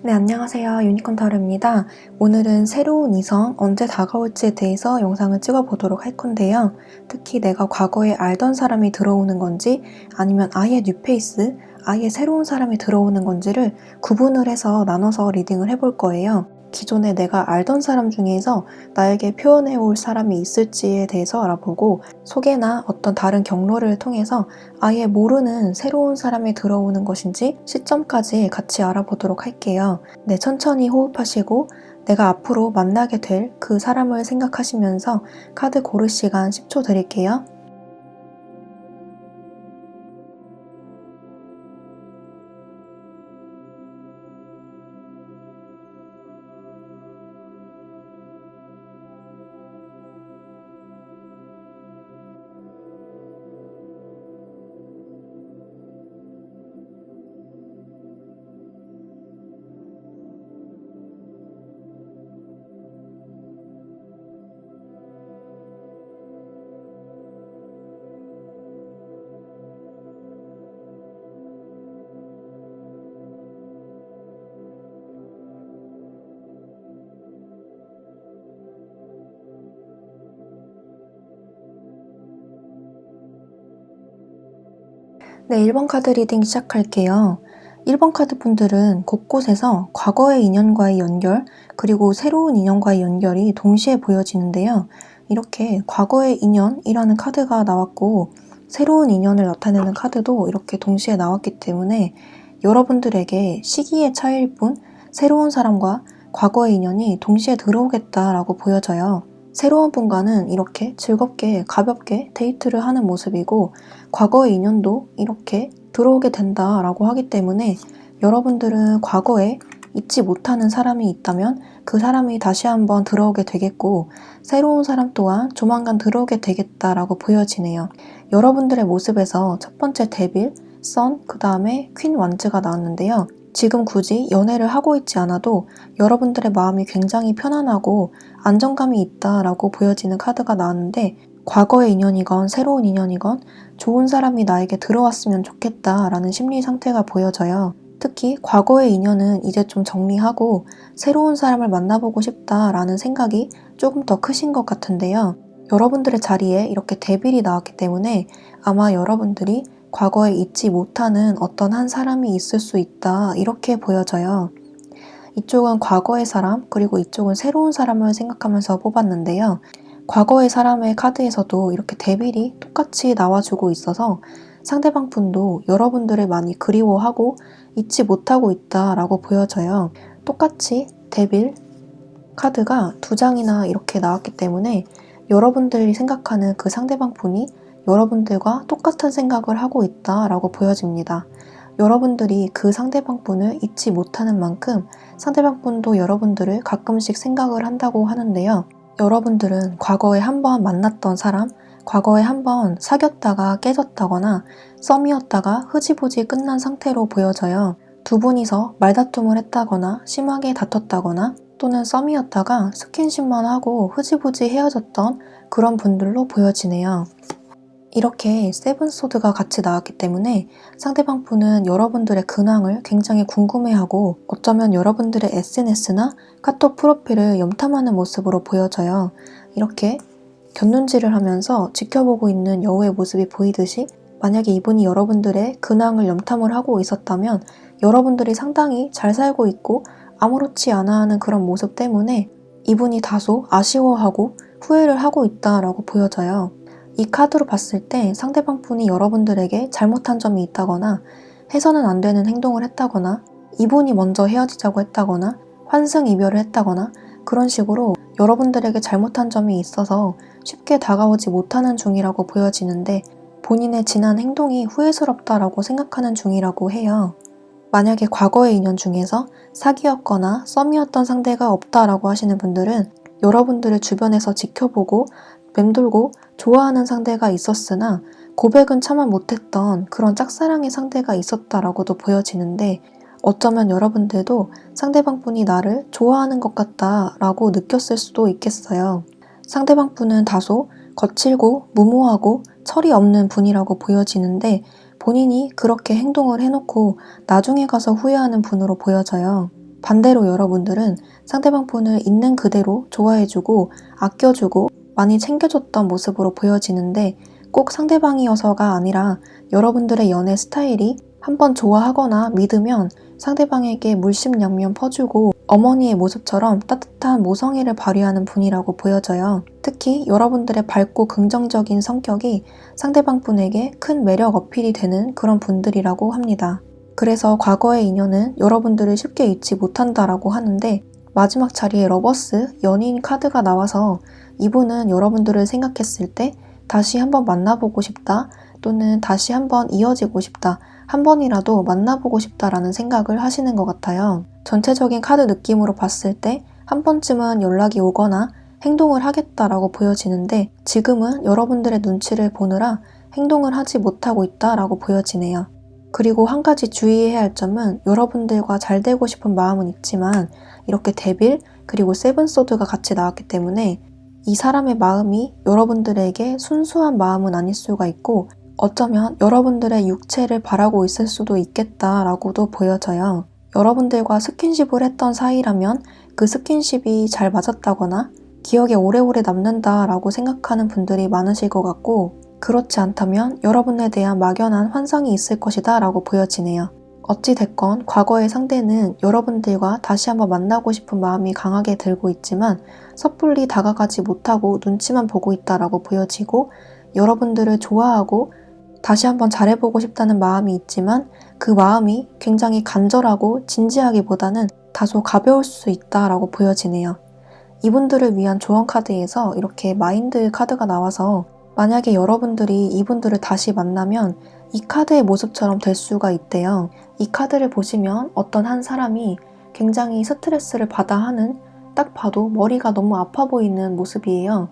네, 안녕하세요. 유니콘 타로입니다. 오늘은 새로운 이성 언제 다가올지에 대해서 영상을 찍어보도록 할 건데요. 특히 내가 과거에 알던 사람이 들어오는 건지 아니면 아예 뉴페이스, 아예 새로운 사람이 들어오는 건지를 구분을 해서 나눠서 리딩을 해볼 거예요. 기존에 내가 알던 사람 중에서 나에게 표현해 올 사람이 있을지에 대해서 알아보고 소개나 어떤 다른 경로를 통해서 아예 모르는 새로운 사람이 들어오는 것인지 시점까지 같이 알아보도록 할게요. 네, 천천히 호흡하시고 내가 앞으로 만나게 될 그 사람을 생각하시면서 카드 고를 시간 10초 드릴게요. 네, 1번 카드 리딩 시작할게요. 1번 카드 분들은 곳곳에서 과거의 인연과의 연결, 그리고 새로운 인연과의 연결이 동시에 보여지는데요. 이렇게 과거의 인연이라는 카드가 나왔고 새로운 인연을 나타내는 카드도 이렇게 동시에 나왔기 때문에 여러분들에게 시기의 차이일 뿐 새로운 사람과 과거의 인연이 동시에 들어오겠다라고 보여져요. 새로운 분과는 이렇게 즐겁게 가볍게 데이트를 하는 모습이고 과거의 인연도 이렇게 들어오게 된다라고 하기 때문에 여러분들은 과거에 잊지 못하는 사람이 있다면 그 사람이 다시 한번 들어오게 되겠고 새로운 사람 또한 조만간 들어오게 되겠다라고 보여지네요. 여러분들의 모습에서 첫 번째 데빌, 선, 그 다음에 퀸 완즈가 나왔는데요. 지금 굳이 연애를 하고 있지 않아도 여러분들의 마음이 굉장히 편안하고 안정감이 있다라고 보여지는 카드가 나왔는데 과거의 인연이건 새로운 인연이건 좋은 사람이 나에게 들어왔으면 좋겠다라는 심리 상태가 보여져요. 특히 과거의 인연은 이제 좀 정리하고 새로운 사람을 만나보고 싶다라는 생각이 조금 더 크신 것 같은데요. 여러분들의 자리에 이렇게 데빌이 나왔기 때문에 아마 여러분들이 과거에 잊지 못하는 어떤 한 사람이 있을 수 있다 이렇게 보여져요. 이쪽은 과거의 사람 그리고 이쪽은 새로운 사람을 생각하면서 뽑았는데요. 과거의 사람의 카드에서도 이렇게 데빌이 똑같이 나와주고 있어서 상대방 분도 여러분들을 많이 그리워하고 잊지 못하고 있다라고 보여져요. 똑같이 데빌 카드가 두 장이나 이렇게 나왔기 때문에 여러분들이 생각하는 그 상대방 분이 여러분들과 똑같은 생각을 하고 있다라고 보여집니다. 여러분들이 그 상대방 분을 잊지 못하는 만큼 상대방 분도 여러분들을 가끔씩 생각을 한다고 하는데요. 여러분들은 과거에 한번 만났던 사람, 과거에 한번 사귀었다가 깨졌다거나 썸이었다가 흐지부지 끝난 상태로 보여져요. 두 분이서 말다툼을 했다거나 심하게 다퉜다거나 또는 썸이었다가 스킨십만 하고 흐지부지 헤어졌던 그런 분들로 보여지네요. 이렇게 세븐소드가 같이 나왔기 때문에 상대방 분은 여러분들의 근황을 굉장히 궁금해하고 어쩌면 여러분들의 SNS나 카톡 프로필을 염탐하는 모습으로 보여져요. 이렇게 곁눈질을 하면서 지켜보고 있는 여우의 모습이 보이듯이 만약에 이분이 여러분들의 근황을 염탐을 하고 있었다면 여러분들이 상당히 잘 살고 있고 아무렇지 않아 하는 그런 모습 때문에 이분이 다소 아쉬워하고 후회를 하고 있다라고 보여져요. 이 카드로 봤을 때 상대방 분이 여러분들에게 잘못한 점이 있다거나 해서는 안 되는 행동을 했다거나 이분이 먼저 헤어지자고 했다거나 환승이별을 했다거나 그런 식으로 여러분들에게 잘못한 점이 있어서 쉽게 다가오지 못하는 중이라고 보여지는데 본인의 지난 행동이 후회스럽다라고 생각하는 중이라고 해요. 만약에 과거의 인연 중에서 사귀었거나 썸이었던 상대가 없다라고 하시는 분들은 여러분들을 주변에서 지켜보고 맴돌고 좋아하는 상대가 있었으나 고백은 차마 못했던 그런 짝사랑의 상대가 있었다라고도 보여지는데 어쩌면 여러분들도 상대방 분이 나를 좋아하는 것 같다라고 느꼈을 수도 있겠어요. 상대방 분은 다소 거칠고 무모하고 철이 없는 분이라고 보여지는데 본인이 그렇게 행동을 해놓고 나중에 가서 후회하는 분으로 보여져요. 반대로 여러분들은 상대방 분을 있는 그대로 좋아해주고 아껴주고 많이 챙겨줬던 모습으로 보여지는데 꼭 상대방이어서가 아니라 여러분들의 연애 스타일이 한번 좋아하거나 믿으면 상대방에게 물심양면 퍼주고 어머니의 모습처럼 따뜻한 모성애를 발휘하는 분이라고 보여져요. 특히 여러분들의 밝고 긍정적인 성격이 상대방 분에게 큰 매력 어필이 되는 그런 분들이라고 합니다. 그래서 과거의 인연은 여러분들을 쉽게 잊지 못한다라고 하는데 마지막 자리에 러버스, 연인 카드가 나와서 이분은 여러분들을 생각했을 때 다시 한번 만나보고 싶다 또는 다시 한번 이어지고 싶다, 한 번이라도 만나보고 싶다라는 생각을 하시는 것 같아요. 전체적인 카드 느낌으로 봤을 때 한 번쯤은 연락이 오거나 행동을 하겠다라고 보여지는데 지금은 여러분들의 눈치를 보느라 행동을 하지 못하고 있다라고 보여지네요. 그리고 한 가지 주의해야 할 점은 여러분들과 잘 되고 싶은 마음은 있지만 이렇게 데빌 그리고 세븐소드가 같이 나왔기 때문에 이 사람의 마음이 여러분들에게 순수한 마음은 아닐 수가 있고 어쩌면 여러분들의 육체를 바라고 있을 수도 있겠다라고도 보여져요. 여러분들과 스킨십을 했던 사이라면 그 스킨십이 잘 맞았다거나 기억에 오래오래 남는다라고 생각하는 분들이 많으실 것 같고 그렇지 않다면 여러분에 대한 막연한 환상이 있을 것이다 라고 보여지네요. 어찌됐건 과거의 상대는 여러분들과 다시 한번 만나고 싶은 마음이 강하게 들고 있지만 섣불리 다가가지 못하고 눈치만 보고 있다라고 보여지고 여러분들을 좋아하고 다시 한번 잘해보고 싶다는 마음이 있지만 그 마음이 굉장히 간절하고 진지하기보다는 다소 가벼울 수 있다라고 보여지네요. 이분들을 위한 조언 카드에서 이렇게 마인드 카드가 나와서 만약에 여러분들이 이분들을 다시 만나면 이 카드의 모습처럼 될 수가 있대요. 이 카드를 보시면 어떤 한 사람이 굉장히 스트레스를 받아 하는 딱 봐도 머리가 너무 아파 보이는 모습이에요.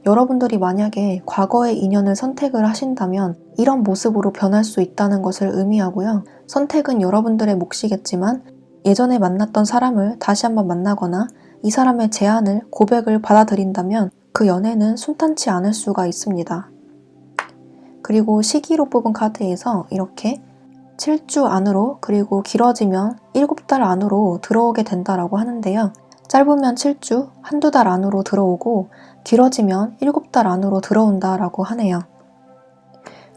여러분들이 만약에 과거의 인연을 선택을 하신다면 이런 모습으로 변할 수 있다는 것을 의미하고요. 선택은 여러분들의 몫이겠지만 예전에 만났던 사람을 다시 한번 만나거나 이 사람의 제안을, 고백을 받아들인다면 그 연애는 순탄치 않을 수가 있습니다. 그리고 시기로 뽑은 카드에서 이렇게 7주 안으로 그리고 길어지면 7달 안으로 들어오게 된다라고 하는데요. 짧으면 7주, 한두 달 안으로 들어오고 길어지면 7달 안으로 들어온다라고 하네요.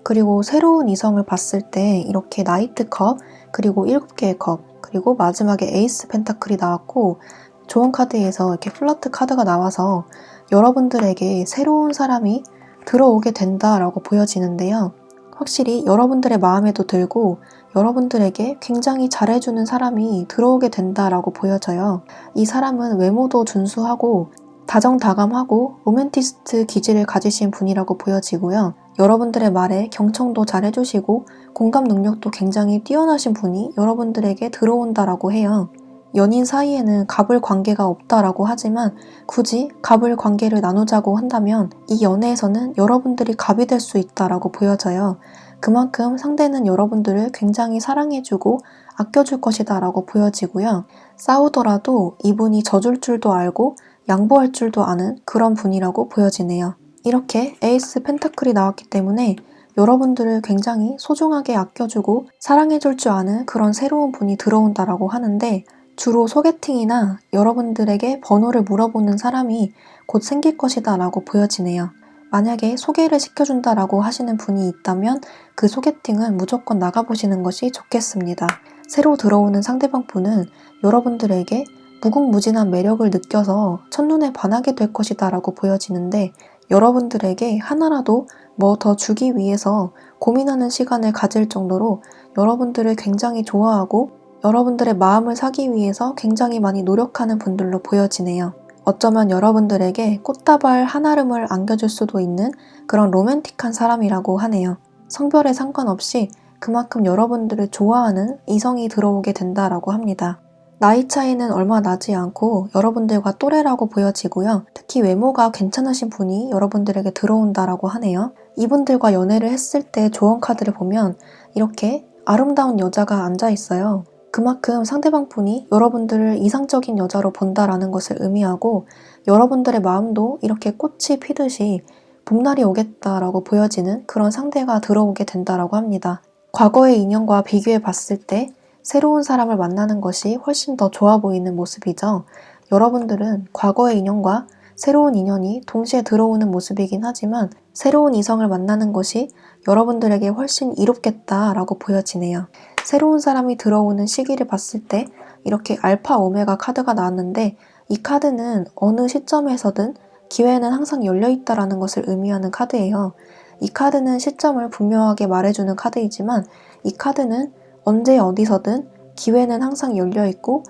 그리고 새로운 이성을 봤을 때 이렇게 나이트컵, 그리고 7개의 컵, 그리고 마지막에 에이스 펜타클이 나왔고 조언 카드에서 이렇게 플러트 카드가 나와서 여러분들에게 새로운 사람이 들어오게 된다라고 보여지는데요. 확실히 여러분들의 마음에도 들고 여러분들에게 굉장히 잘해주는 사람이 들어오게 된다라고 보여져요. 이 사람은 외모도 준수하고 다정다감하고 로맨티스트 기질을 가지신 분이라고 보여지고요. 여러분들의 말에 경청도 잘 해주시고 공감 능력도 굉장히 뛰어나신 분이 여러분들에게 들어온다라고 해요. 연인 사이에는 갑을 관계가 없다라고 하지만 굳이 갑을 관계를 나누자고 한다면 이 연애에서는 여러분들이 갑이 될 수 있다라고 보여져요. 그만큼 상대는 여러분들을 굉장히 사랑해주고 아껴줄 것이다 라고 보여지고요. 싸우더라도 이분이 져줄 줄도 알고 양보할 줄도 아는 그런 분이라고 보여지네요. 이렇게 에이스 펜타클이 나왔기 때문에 여러분들을 굉장히 소중하게 아껴주고 사랑해줄 줄 아는 그런 새로운 분이 들어온다라고 하는데 주로 소개팅이나 여러분들에게 번호를 물어보는 사람이 곧 생길 것이다 라고 보여지네요. 만약에 소개를 시켜준다라고 하시는 분이 있다면 그 소개팅은 무조건 나가보시는 것이 좋겠습니다. 새로 들어오는 상대방 분은 여러분들에게 무궁무진한 매력을 느껴서 첫눈에 반하게 될 것이다 라고 보여지는데 여러분들에게 하나라도 뭐 더 주기 위해서 고민하는 시간을 가질 정도로 여러분들을 굉장히 좋아하고 여러분들의 마음을 사기 위해서 굉장히 많이 노력하는 분들로 보여지네요. 어쩌면 여러분들에게 꽃다발 한아름을 안겨줄 수도 있는 그런 로맨틱한 사람이라고 하네요. 성별에 상관없이 그만큼 여러분들을 좋아하는 이성이 들어오게 된다라고 합니다. 나이 차이는 얼마 나지 않고 여러분들과 또래라고 보여지고요. 특히 외모가 괜찮으신 분이 여러분들에게 들어온다라고 하네요. 이분들과 연애를 했을 때 조언 카드를 보면 이렇게 아름다운 여자가 앉아 있어요. 그만큼 상대방 분이 여러분들을 이상적인 여자로 본다라는 것을 의미하고 여러분들의 마음도 이렇게 꽃이 피듯이 봄날이 오겠다라고 보여지는 그런 상대가 들어오게 된다라고 합니다. 과거의 인연과 비교해 봤을 때 새로운 사람을 만나는 것이 훨씬 더 좋아 보이는 모습이죠. 여러분들은 과거의 인연과 새로운 인연이 동시에 들어오는 모습이긴 하지만 새로운 이성을 만나는 것이 여러분들에게 훨씬 이롭겠다라고 보여지네요. 새로운 사람이 들어오는 시기를 봤을 때 이렇게 알파 오메가 카드가 나왔는데 이 카드는 어느 시점에서든 기회는 항상 열려있다라는 것을 의미하는 카드예요. 이 카드는 시점을 분명하게 말해주는 카드이지만 이 카드는 언제 어디서든 기회는 항상 열려있고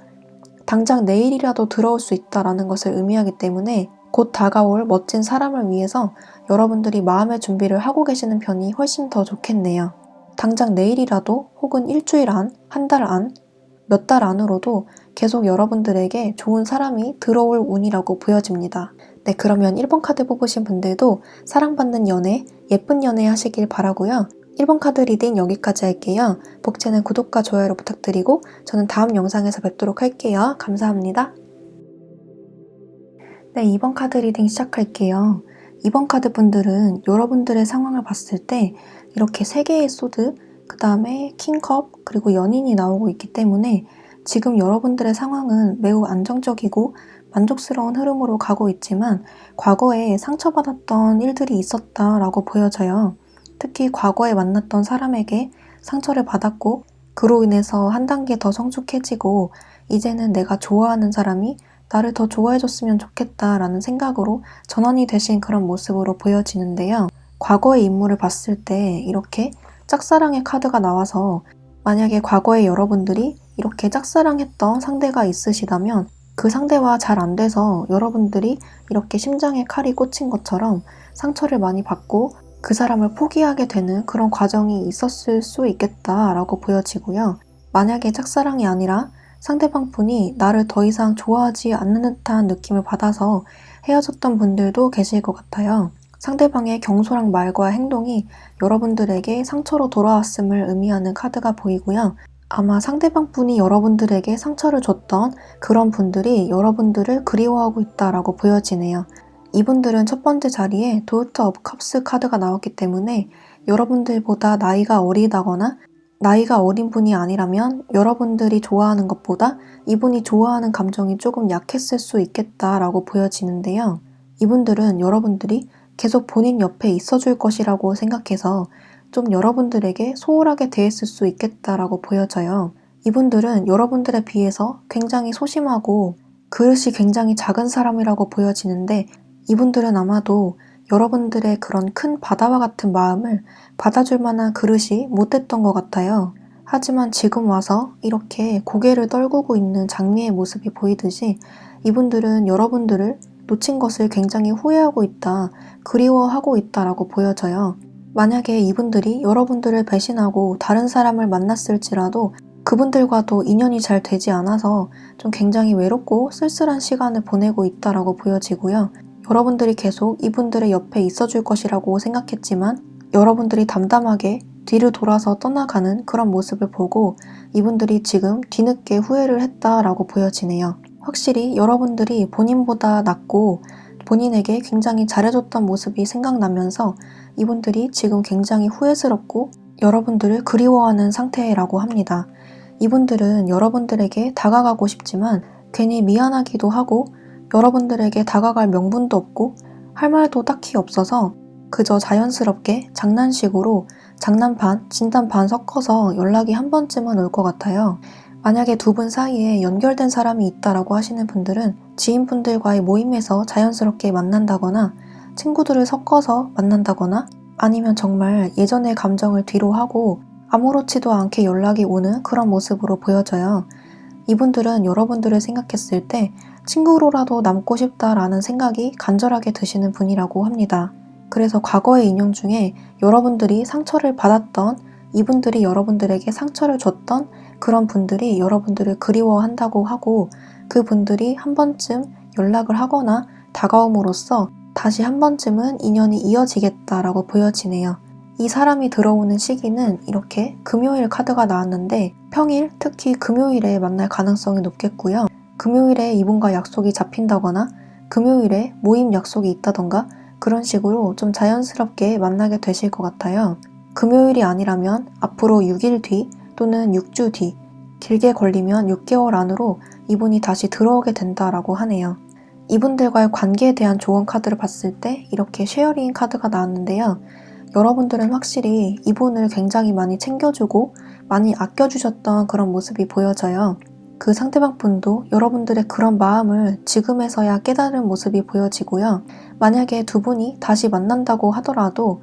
당장 내일이라도 들어올 수 있다라는 것을 의미하기 때문에 곧 다가올 멋진 사람을 위해서 여러분들이 마음의 준비를 하고 계시는 편이 훨씬 더 좋겠네요. 당장 내일이라도 혹은 일주일 안, 한 달 안, 몇 달 안으로도 계속 여러분들에게 좋은 사람이 들어올 운이라고 보여집니다. 네, 그러면 1번 카드 뽑으신 분들도 사랑받는 연애, 예쁜 연애 하시길 바라고요. 1번 카드 리딩 여기까지 할게요. 복채는 구독과 좋아요로 부탁드리고 저는 다음 영상에서 뵙도록 할게요. 감사합니다. 네, 2번 카드 리딩 시작할게요. 2번 카드 분들은 여러분들의 상황을 봤을 때 이렇게 3개의 소드, 그 다음에 킹컵, 그리고 연인이 나오고 있기 때문에 지금 여러분들의 상황은 매우 안정적이고 만족스러운 흐름으로 가고 있지만 과거에 상처받았던 일들이 있었다라고 보여져요. 특히 과거에 만났던 사람에게 상처를 받았고 그로 인해서 한 단계 더 성숙해지고 이제는 내가 좋아하는 사람이 나를 더 좋아해줬으면 좋겠다라는 생각으로 전환이 되신 그런 모습으로 보여지는데요. 과거의 인물을 봤을 때 이렇게 짝사랑의 카드가 나와서 만약에 과거에 여러분들이 이렇게 짝사랑했던 상대가 있으시다면 그 상대와 잘 안 돼서 여러분들이 이렇게 심장에 칼이 꽂힌 것처럼 상처를 많이 받고 그 사람을 포기하게 되는 그런 과정이 있었을 수 있겠다라고 보여지고요. 만약에 짝사랑이 아니라 상대방 분이 나를 더 이상 좋아하지 않는 듯한 느낌을 받아서 헤어졌던 분들도 계실 것 같아요. 상대방의 경솔한 말과 행동이 여러분들에게 상처로 돌아왔음을 의미하는 카드가 보이고요. 아마 상대방 분이 여러분들에게 상처를 줬던 그런 분들이 여러분들을 그리워하고 있다라고 보여지네요. 이분들은 첫 번째 자리에 도어트 오브 컵스 카드가 나왔기 때문에 여러분들보다 나이가 어리다거나 나이가 어린 분이 아니라면 여러분들이 좋아하는 것보다 이분이 좋아하는 감정이 조금 약했을 수 있겠다라고 보여지는데요. 이분들은 여러분들이 계속 본인 옆에 있어줄 것이라고 생각해서 좀 여러분들에게 소홀하게 대했을 수 있겠다라고 보여져요. 이분들은 여러분들에 비해서 굉장히 소심하고 그릇이 굉장히 작은 사람이라고 보여지는데 이분들은 아마도 여러분들의 그런 큰 바다와 같은 마음을 받아줄 만한 그릇이 못됐던 것 같아요. 하지만 지금 와서 이렇게 고개를 떨구고 있는 장미의 모습이 보이듯이 이분들은 여러분들을 놓친 것을 굉장히 후회하고 있다, 그리워하고 있다라고 보여져요. 만약에 이분들이 여러분들을 배신하고 다른 사람을 만났을지라도 그분들과도 인연이 잘 되지 않아서 좀 굉장히 외롭고 쓸쓸한 시간을 보내고 있다라고 보여지고요. 여러분들이 계속 이분들의 옆에 있어줄 것이라고 생각했지만 여러분들이 담담하게 뒤를 돌아서 떠나가는 그런 모습을 보고 이분들이 지금 뒤늦게 후회를 했다라고 보여지네요. 확실히 여러분들이 본인보다 낫고 본인에게 굉장히 잘해줬던 모습이 생각나면서 이분들이 지금 굉장히 후회스럽고 여러분들을 그리워하는 상태라고 합니다. 이분들은 여러분들에게 다가가고 싶지만 괜히 미안하기도 하고 여러분들에게 다가갈 명분도 없고 할 말도 딱히 없어서 그저 자연스럽게 장난식으로 장난 반, 진담 반 섞어서 연락이 한 번쯤은 올 것 같아요. 만약에 두 분 사이에 연결된 사람이 있다라고 하시는 분들은 지인분들과의 모임에서 자연스럽게 만난다거나 친구들을 섞어서 만난다거나 아니면 정말 예전의 감정을 뒤로 하고 아무렇지도 않게 연락이 오는 그런 모습으로 보여져요. 이분들은 여러분들을 생각했을 때 친구로라도 남고 싶다라는 생각이 간절하게 드시는 분이라고 합니다. 그래서 과거의 인연 중에 여러분들이 상처를 받았던 이분들이 여러분들에게 상처를 줬던 그런 분들이 여러분들을 그리워한다고 하고 그 분들이 한 번쯤 연락을 하거나 다가옴으로써 다시 한 번쯤은 인연이 이어지겠다라고 보여지네요. 이 사람이 들어오는 시기는 이렇게 금요일 카드가 나왔는데 평일, 특히 금요일에 만날 가능성이 높겠고요. 금요일에 이분과 약속이 잡힌다거나 금요일에 모임 약속이 있다던가 그런 식으로 좀 자연스럽게 만나게 되실 것 같아요. 금요일이 아니라면 앞으로 6일 뒤 또는 6주 뒤 길게 걸리면 6개월 안으로 이분이 다시 들어오게 된다라고 하네요. 이분들과의 관계에 대한 조언 카드를 봤을 때 이렇게 쉐어링 카드가 나왔는데요. 여러분들은 확실히 이분을 굉장히 많이 챙겨주고 많이 아껴주셨던 그런 모습이 보여져요. 그 상대방 분도 여러분들의 그런 마음을 지금에서야 깨달은 모습이 보여지고요. 만약에 두 분이 다시 만난다고 하더라도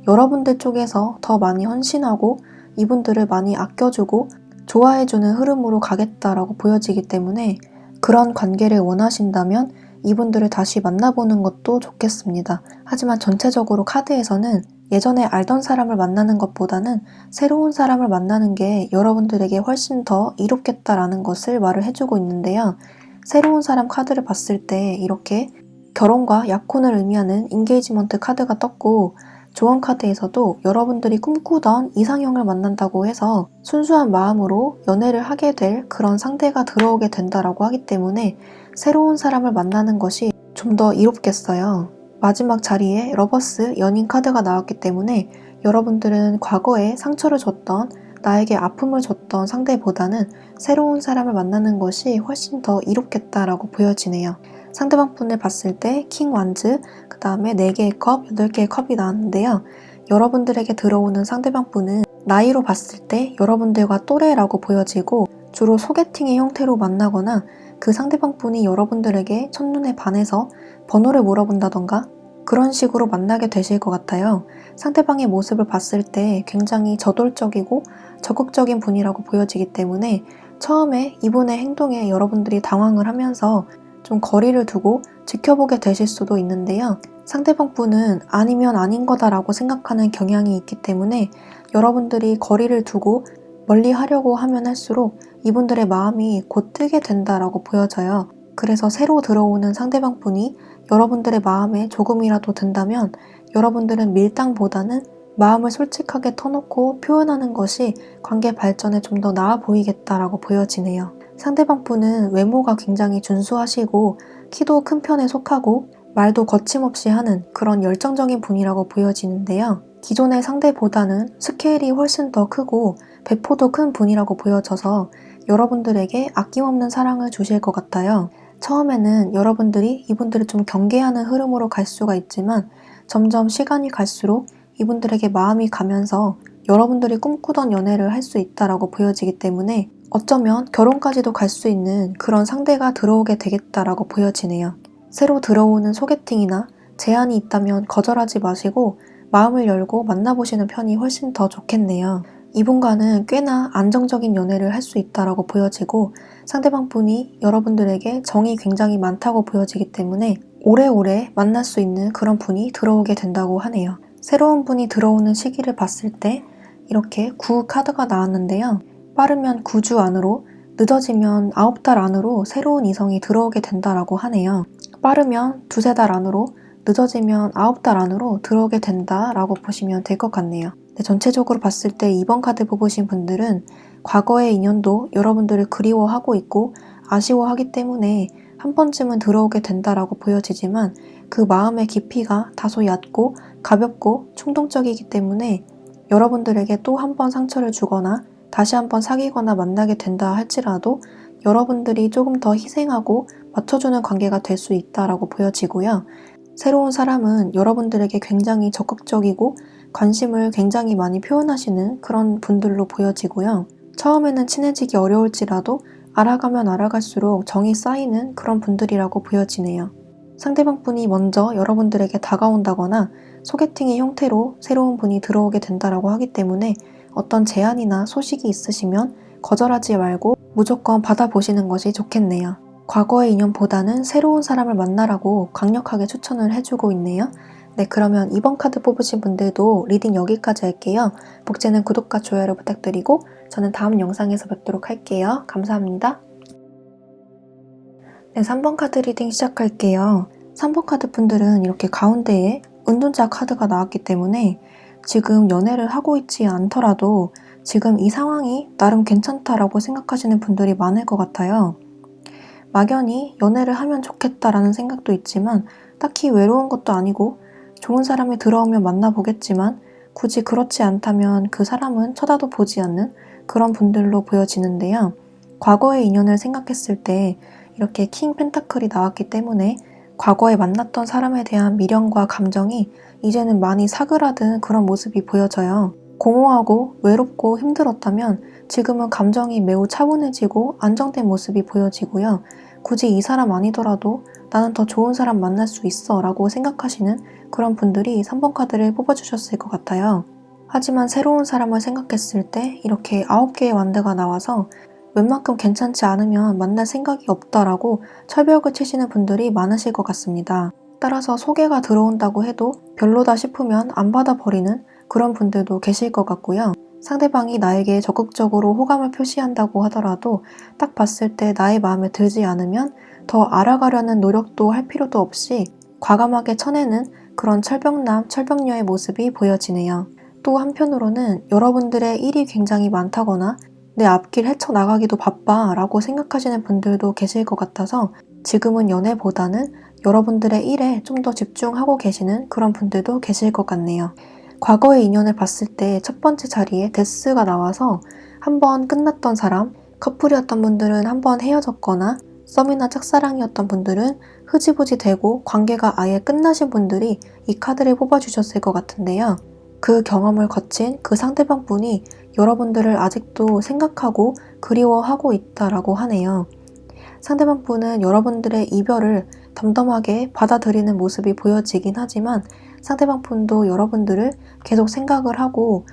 여러분들 쪽에서 더 많이 헌신하고 이분들을 많이 아껴주고 좋아해주는 흐름으로 가겠다라고 보여지기 때문에 그런 관계를 원하신다면 이분들을 다시 만나보는 것도 좋겠습니다. 하지만 전체적으로 카드에서는 예전에 알던 사람을 만나는 것보다는 새로운 사람을 만나는 게 여러분들에게 훨씬 더 이롭겠다라는 것을 말을 해주고 있는데요. 새로운 사람 카드를 봤을 때 이렇게 결혼과 약혼을 의미하는 인게이지먼트 카드가 떴고 조언 카드에서도 여러분들이 꿈꾸던 이상형을 만난다고 해서 순수한 마음으로 연애를 하게 될 그런 상대가 들어오게 된다라고 하기 때문에 새로운 사람을 만나는 것이 좀 더 이롭겠어요. 마지막 자리에 러버스 연인 카드가 나왔기 때문에 여러분들은 과거에 상처를 줬던 나에게 아픔을 줬던 상대보다는 새로운 사람을 만나는 것이 훨씬 더 이롭겠다라고 보여지네요. 상대방 분을 봤을 때 킹 완즈, 그 다음에 4개의 컵, 8개의 컵이 나왔는데요. 여러분들에게 들어오는 상대방 분은 나이로 봤을 때 여러분들과 또래라고 보여지고 주로 소개팅의 형태로 만나거나 그 상대방 분이 여러분들에게 첫눈에 반해서 번호를 물어본다던가 그런 식으로 만나게 되실 것 같아요. 상대방의 모습을 봤을 때 굉장히 저돌적이고 적극적인 분이라고 보여지기 때문에 처음에 이분의 행동에 여러분들이 당황을 하면서 좀 거리를 두고 지켜보게 되실 수도 있는데요. 상대방 분은 아니면 아닌 거다라고 생각하는 경향이 있기 때문에 여러분들이 거리를 두고 멀리 하려고 하면 할수록 이분들의 마음이 곧 뜨게 된다라고 보여져요. 그래서 새로 들어오는 상대방 분이 여러분들의 마음에 조금이라도 든다면 여러분들은 밀당보다는 마음을 솔직하게 터놓고 표현하는 것이 관계 발전에 좀 더 나아 보이겠다라고 보여지네요. 상대방 분은 외모가 굉장히 준수하시고 키도 큰 편에 속하고 말도 거침없이 하는 그런 열정적인 분이라고 보여지는데요. 기존의 상대보다는 스케일이 훨씬 더 크고 배포도 큰 분이라고 보여져서 여러분들에게 아낌없는 사랑을 주실 것 같아요. 처음에는 여러분들이 이분들을 좀 경계하는 흐름으로 갈 수가 있지만 점점 시간이 갈수록 이분들에게 마음이 가면서 여러분들이 꿈꾸던 연애를 할 수 있다라고 보여지기 때문에 어쩌면 결혼까지도 갈 수 있는 그런 상대가 들어오게 되겠다라고 보여지네요. 새로 들어오는 소개팅이나 제안이 있다면 거절하지 마시고 마음을 열고 만나보시는 편이 훨씬 더 좋겠네요. 이분과는 꽤나 안정적인 연애를 할 수 있다라고 보여지고 상대방 분이 여러분들에게 정이 굉장히 많다고 보여지기 때문에 오래오래 만날 수 있는 그런 분이 들어오게 된다고 하네요. 새로운 분이 들어오는 시기를 봤을 때 이렇게 9 카드가 나왔는데요. 빠르면 9주 안으로, 늦어지면 9달 안으로 새로운 이성이 들어오게 된다라고 하네요. 빠르면 2~3달 안으로, 늦어지면 9달 안으로 들어오게 된다라고 보시면 될 것 같네요. 네, 전체적으로 봤을 때 2번 카드 뽑으신 분들은 과거의 인연도 여러분들을 그리워하고 있고 아쉬워하기 때문에 한 번쯤은 들어오게 된다라고 보여지지만 그 마음의 깊이가 다소 얕고 가볍고 충동적이기 때문에 여러분들에게 또 한 번 상처를 주거나 다시 한번 사귀거나 만나게 된다 할지라도 여러분들이 조금 더 희생하고 맞춰주는 관계가 될 수 있다라고 보여지고요. 새로운 사람은 여러분들에게 굉장히 적극적이고 관심을 굉장히 많이 표현하시는 그런 분들로 보여지고요. 처음에는 친해지기 어려울지라도 알아가면 알아갈수록 정이 쌓이는 그런 분들이라고 보여지네요. 상대방 분이 먼저 여러분들에게 다가온다거나 소개팅의 형태로 새로운 분이 들어오게 된다라고 하기 때문에 어떤 제안이나 소식이 있으시면 거절하지 말고 무조건 받아보시는 것이 좋겠네요. 과거의 인연보다는 새로운 사람을 만나라고 강력하게 추천을 해주고 있네요. 네, 그러면 이번 카드 뽑으신 분들도 리딩 여기까지 할게요. 복제는 구독과 좋아요를 부탁드리고 저는 다음 영상에서 뵙도록 할게요. 감사합니다. 네, 3번 카드 리딩 시작할게요. 3번 카드 분들은 이렇게 가운데에 은둔자 카드가 나왔기 때문에 지금 연애를 하고 있지 않더라도 지금 이 상황이 나름 괜찮다라고 생각하시는 분들이 많을 것 같아요. 막연히 연애를 하면 좋겠다라는 생각도 있지만 딱히 외로운 것도 아니고 좋은 사람이 들어오면 만나보겠지만 굳이 그렇지 않다면 그 사람은 쳐다도 보지 않는 그런 분들로 보여지는데요. 과거의 인연을 생각했을 때 이렇게 킹 펜타클이 나왔기 때문에 과거에 만났던 사람에 대한 미련과 감정이 이제는 많이 사그라든 그런 모습이 보여져요. 공허하고 외롭고 힘들었다면 지금은 감정이 매우 차분해지고 안정된 모습이 보여지고요. 굳이 이 사람 아니더라도 나는 더 좋은 사람 만날 수 있어 라고 생각하시는 그런 분들이 3번 카드를 뽑아주셨을 것 같아요. 하지만 새로운 사람을 생각했을 때 이렇게 9개의 완드가 나와서 웬만큼 괜찮지 않으면 만날 생각이 없다라고 철벽을 치시는 분들이 많으실 것 같습니다. 따라서 소개가 들어온다고 해도 별로다 싶으면 안 받아버리는 그런 분들도 계실 것 같고요. 상대방이 나에게 적극적으로 호감을 표시한다고 하더라도 딱 봤을 때 나의 마음에 들지 않으면 더 알아가려는 노력도 할 필요도 없이 과감하게 쳐내는 그런 철벽남, 철벽녀의 모습이 보여지네요. 또 한편으로는 여러분들의 일이 굉장히 많다거나 내 앞길 헤쳐나가기도 바빠 라고 생각하시는 분들도 계실 것 같아서 지금은 연애보다는 여러분들의 일에 좀 더 집중하고 계시는 그런 분들도 계실 것 같네요. 과거의 인연을 봤을 때 첫 번째 자리에 데스가 나와서 한번 끝났던 사람, 커플이었던 분들은 한번 헤어졌거나 썸이나 짝사랑이었던 분들은 흐지부지 되고 관계가 아예 끝나신 분들이 이 카드를 뽑아주셨을 것 같은데요. 그 경험을 거친 그 상대방 분이 여러분들을 아직도 생각하고 그리워하고 있다라고 하네요. 상대방 분은 여러분들의 이별을 덤덤하게 받아들이는 모습이 보여지긴 하지만 상대방 분도 여러분들을 계속 생각을 하고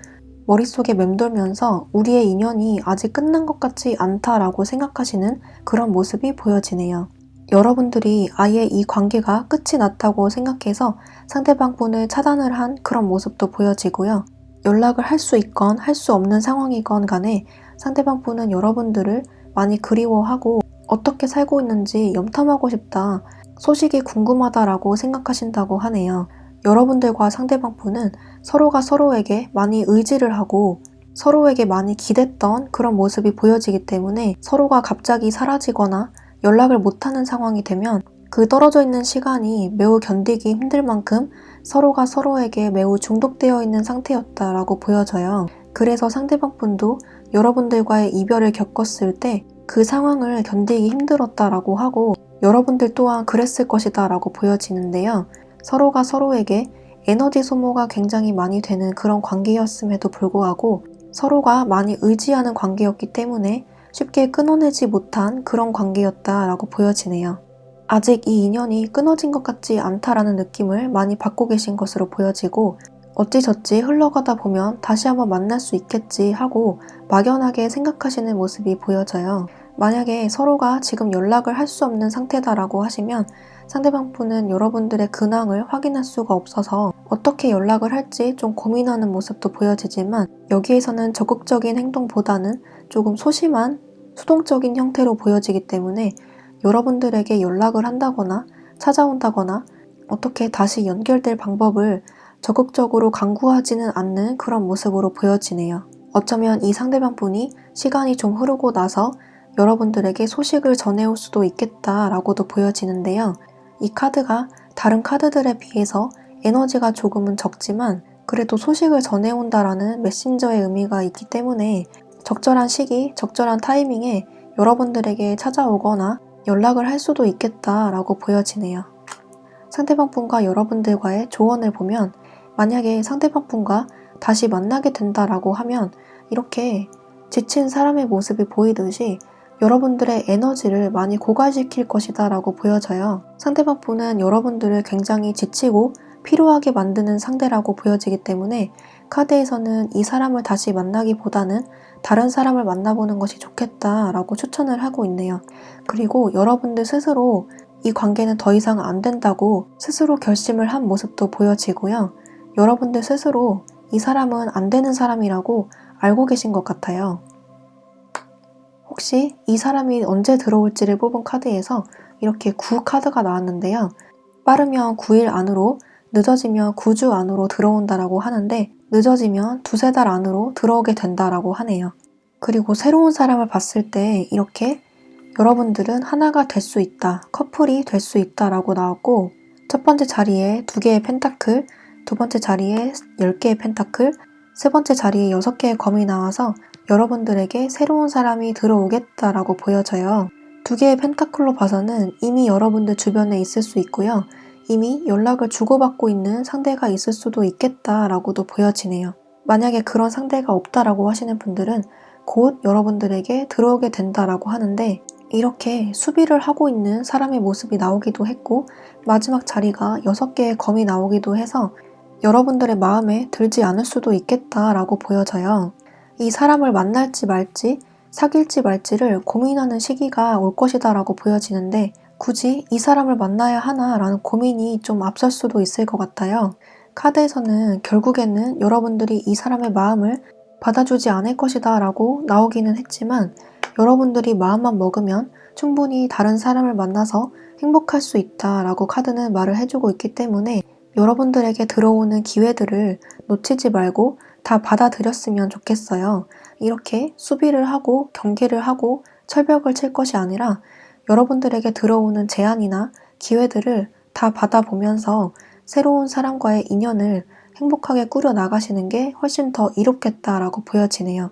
머릿속에 맴돌면서 우리의 인연이 아직 끝난 것 같지 않다라고 생각하시는 그런 모습이 보여지네요. 여러분들이 아예 이 관계가 끝이 났다고 생각해서 상대방 분을 차단을 한 그런 모습도 보여지고요. 연락을 할 수 있건 할 수 없는 상황이건 간에 상대방 분은 여러분들을 많이 그리워하고 어떻게 살고 있는지 염탐하고 싶다, 소식이 궁금하다라고 생각하신다고 하네요. 여러분들과 상대방 분은 서로가 서로에게 많이 의지를 하고 서로에게 많이 기댔던 그런 모습이 보여지기 때문에 서로가 갑자기 사라지거나 연락을 못하는 상황이 되면 그 떨어져 있는 시간이 매우 견디기 힘들 만큼 서로가 서로에게 매우 중독되어 있는 상태였다라고 보여져요. 그래서 상대방 분도 여러분들과의 이별을 겪었을 때 그 상황을 견디기 힘들었다라고 하고 여러분들 또한 그랬을 것이다 라고 보여지는데요. 서로가 서로에게 에너지 소모가 굉장히 많이 되는 그런 관계였음에도 불구하고 서로가 많이 의지하는 관계였기 때문에 쉽게 끊어내지 못한 그런 관계였다라고 보여지네요. 아직 이 인연이 끊어진 것 같지 않다라는 느낌을 많이 받고 계신 것으로 보여지고 어찌저찌 흘러가다 보면 다시 한번 만날 수 있겠지 하고 막연하게 생각하시는 모습이 보여져요. 만약에 서로가 지금 연락을 할 수 없는 상태다라고 하시면 상대방 분은 여러분들의 근황을 확인할 수가 없어서 어떻게 연락을 할지 좀 고민하는 모습도 보여지지만 여기에서는 적극적인 행동보다는 조금 소심한 수동적인 형태로 보여지기 때문에 여러분들에게 연락을 한다거나 찾아온다거나 어떻게 다시 연결될 방법을 적극적으로 강구하지는 않는 그런 모습으로 보여지네요. 어쩌면 이 상대방 분이 시간이 좀 흐르고 나서 여러분들에게 소식을 전해올 수도 있겠다라고도 보여지는데요. 이 카드가 다른 카드들에 비해서 에너지가 조금은 적지만 그래도 소식을 전해온다라는 메신저의 의미가 있기 때문에 적절한 시기, 적절한 타이밍에 여러분들에게 찾아오거나 연락을 할 수도 있겠다라고 보여지네요. 상대방 분과 여러분들과의 조언을 보면 만약에 상대방 분과 다시 만나게 된다라고 하면 이렇게 지친 사람의 모습이 보이듯이 여러분들의 에너지를 많이 고갈시킬 것이다 라고 보여져요. 상대방 분은 여러분들을 굉장히 지치고 피로하게 만드는 상대라고 보여지기 때문에 카드에서는 이 사람을 다시 만나기보다는 다른 사람을 만나보는 것이 좋겠다라고 추천을 하고 있네요. 그리고 여러분들 스스로 이 관계는 더 이상 안 된다고 스스로 결심을 한 모습도 보여지고요. 여러분들 스스로 이 사람은 안 되는 사람이라고 알고 계신 것 같아요. 혹시 이 사람이 언제 들어올지를 뽑은 카드에서 이렇게 9 카드가 나왔는데요. 빠르면 9일 안으로, 늦어지면 9주 안으로 들어온다라고 하는데 늦어지면 2-3달 안으로 들어오게 된다라고 하네요. 그리고 새로운 사람을 봤을 때 이렇게 여러분들은 하나가 될 수 있다, 커플이 될 수 있다라고 나왔고 첫 번째 자리에 2개의 펜타클, 두 번째 자리에 10개의 펜타클, 세 번째 자리에 6개의 검이 나와서 여러분들에게 새로운 사람이 들어오겠다라고 보여져요. 두 개의 펜타클로 봐서는 이미 여러분들 주변에 있을 수 있고요. 이미 연락을 주고받고 있는 상대가 있을 수도 있겠다라고도 보여지네요. 만약에 그런 상대가 없다라고 하시는 분들은 곧 여러분들에게 들어오게 된다라고 하는데, 이렇게 수비를 하고 있는 사람의 모습이 나오기도 했고 마지막 자리가 6개의 검이 나오기도 해서 여러분들의 마음에 들지 않을 수도 있겠다라고 보여져요. 이 사람을 만날지 말지, 사귈지 말지를 고민하는 시기가 올 것이다 라고 보여지는데, 굳이 이 사람을 만나야 하나 라는 고민이 좀 앞설 수도 있을 것 같아요. 카드에서는 결국에는 여러분들이 이 사람의 마음을 받아주지 않을 것이다 라고 나오기는 했지만, 여러분들이 마음만 먹으면 충분히 다른 사람을 만나서 행복할 수 있다 라고 카드는 말을 해주고 있기 때문에, 여러분들에게 들어오는 기회들을 놓치지 말고 다 받아들였으면 좋겠어요. 이렇게 수비를 하고 경계를 하고 철벽을 칠 것이 아니라 여러분들에게 들어오는 제안이나 기회들을 다 받아보면서 새로운 사람과의 인연을 행복하게 꾸려나가시는 게 훨씬 더 이롭겠다라고 보여지네요.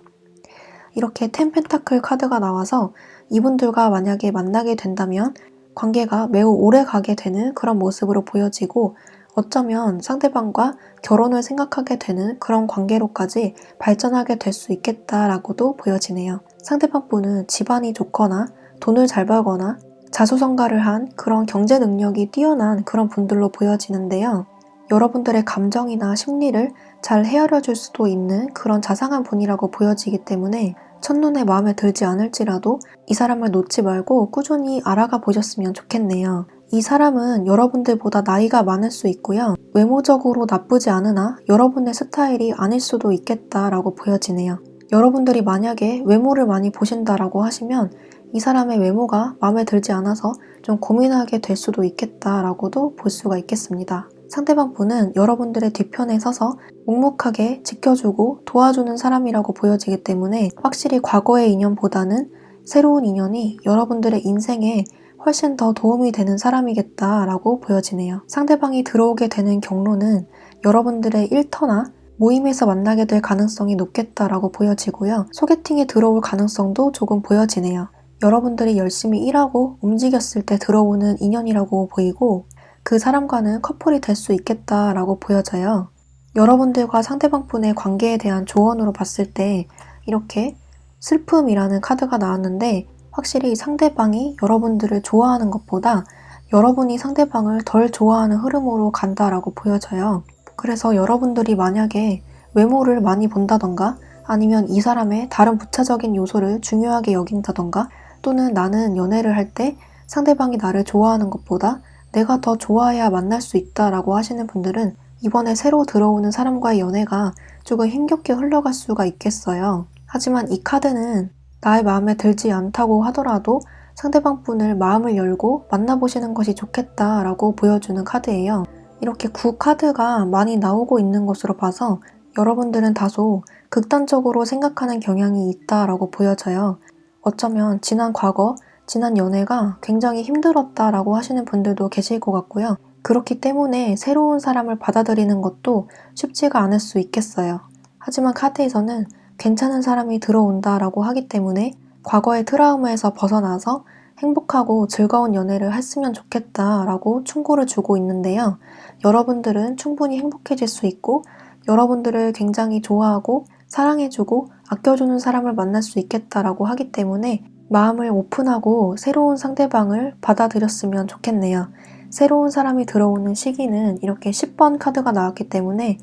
이렇게 10 펜타클 카드가 나와서 이분들과 만약에 만나게 된다면 관계가 매우 오래 가게 되는 그런 모습으로 보여지고, 어쩌면 상대방과 결혼을 생각하게 되는 그런 관계로까지 발전하게 될 수 있겠다라고도 보여지네요. 상대방 분은 집안이 좋거나 돈을 잘 벌거나 자수성가를 한 그런 경제 능력이 뛰어난 그런 분들로 보여지는데요. 여러분들의 감정이나 심리를 잘 헤아려 줄 수도 있는 그런 자상한 분이라고 보여지기 때문에 첫눈에 마음에 들지 않을지라도 이 사람을 놓지 말고 꾸준히 알아가 보셨으면 좋겠네요. 이 사람은 여러분들보다 나이가 많을 수 있고요. 외모적으로 나쁘지 않으나 여러분의 스타일이 아닐 수도 있겠다라고 보여지네요. 여러분들이 만약에 외모를 많이 보신다라고 하시면 이 사람의 외모가 마음에 들지 않아서 좀 고민하게 될 수도 있겠다라고도 볼 수가 있겠습니다. 상대방 분은 여러분들의 뒤편에 서서 묵묵하게 지켜주고 도와주는 사람이라고 보여지기 때문에 확실히 과거의 인연보다는 새로운 인연이 여러분들의 인생에 훨씬 더 도움이 되는 사람이겠다라고 보여지네요. 상대방이 들어오게 되는 경로는 여러분들의 일터나 모임에서 만나게 될 가능성이 높겠다라고 보여지고요. 소개팅에 들어올 가능성도 조금 보여지네요. 여러분들이 열심히 일하고 움직였을 때 들어오는 인연이라고 보이고, 그 사람과는 커플이 될 수 있겠다라고 보여져요. 여러분들과 상대방 분의 관계에 대한 조언으로 봤을 때 이렇게 슬픔이라는 카드가 나왔는데, 확실히 상대방이 여러분들을 좋아하는 것보다 여러분이 상대방을 덜 좋아하는 흐름으로 간다라고 보여져요. 그래서 여러분들이 만약에 외모를 많이 본다던가 아니면 이 사람의 다른 부차적인 요소를 중요하게 여긴다던가, 또는 나는 연애를 할 때 상대방이 나를 좋아하는 것보다 내가 더 좋아해야 만날 수 있다라고 하시는 분들은 이번에 새로 들어오는 사람과의 연애가 조금 힘겹게 흘러갈 수가 있겠어요. 하지만 이 카드는 나의 마음에 들지 않다고 하더라도 상대방 분을 마음을 열고 만나보시는 것이 좋겠다라고 보여주는 카드예요. 이렇게 9 카드가 많이 나오고 있는 것으로 봐서 여러분들은 다소 극단적으로 생각하는 경향이 있다라고 보여져요. 어쩌면 지난 과거, 지난 연애가 굉장히 힘들었다라고 하시는 분들도 계실 것 같고요. 그렇기 때문에 새로운 사람을 받아들이는 것도 쉽지가 않을 수 있겠어요. 하지만 카드에서는 괜찮은 사람이 들어온다라고 하기 때문에 과거의 트라우마에서 벗어나서 행복하고 즐거운 연애를 했으면 좋겠다라고 충고를 주고 있는데요. 여러분들은 충분히 행복해질 수 있고 여러분들을 굉장히 좋아하고 사랑해주고 아껴주는 사람을 만날 수 있겠다라고 하기 때문에 마음을 오픈하고 새로운 상대방을 받아들였으면 좋겠네요. 새로운 사람이 들어오는 시기는 이렇게 10번 카드가 나왔기 때문에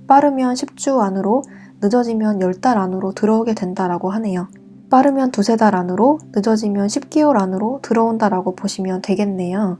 빠르면 10주 안으로, 늦어지면 10달 안으로 들어오게 된다라고 하네요. 빠르면 2-3달 안으로, 늦어지면 10개월 안으로 들어온다라고 보시면 되겠네요.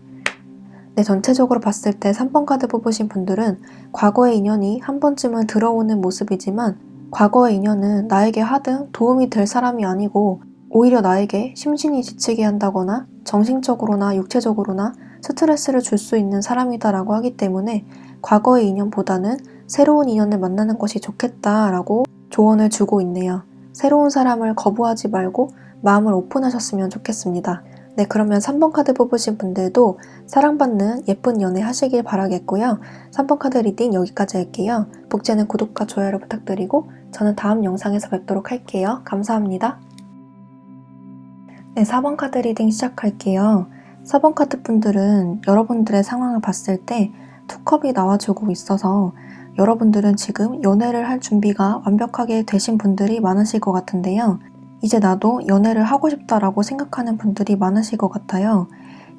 네, 전체적으로 봤을 때 3번 카드 뽑으신 분들은 과거의 인연이 한 번쯤은 들어오는 모습이지만 과거의 인연은 나에게 하등 도움이 될 사람이 아니고 오히려 나에게 심신이 지치게 한다거나 정신적으로나 육체적으로나 스트레스를 줄 수 있는 사람이다라고 하기 때문에 과거의 인연보다는 새로운 인연을 만나는 것이 좋겠다라고 조언을 주고 있네요. 새로운 사람을 거부하지 말고 마음을 오픈하셨으면 좋겠습니다. 네, 그러면 3번 카드 뽑으신 분들도 사랑받는 예쁜 연애 하시길 바라겠고요. 3번 카드 리딩 여기까지 할게요. 복제는 구독과 좋아요를 부탁드리고 저는 다음 영상에서 뵙도록 할게요. 감사합니다. 네, 4번 카드 리딩 시작할게요. 4번 카드 분들은 여러분들의 상황을 봤을 때 투컵이 나와주고 있어서 여러분들은 지금 연애를 할 준비가 완벽하게 되신 분들이 많으실 것 같은데요. 이제 나도 연애를 하고 싶다라고 생각하는 분들이 많으실 것 같아요.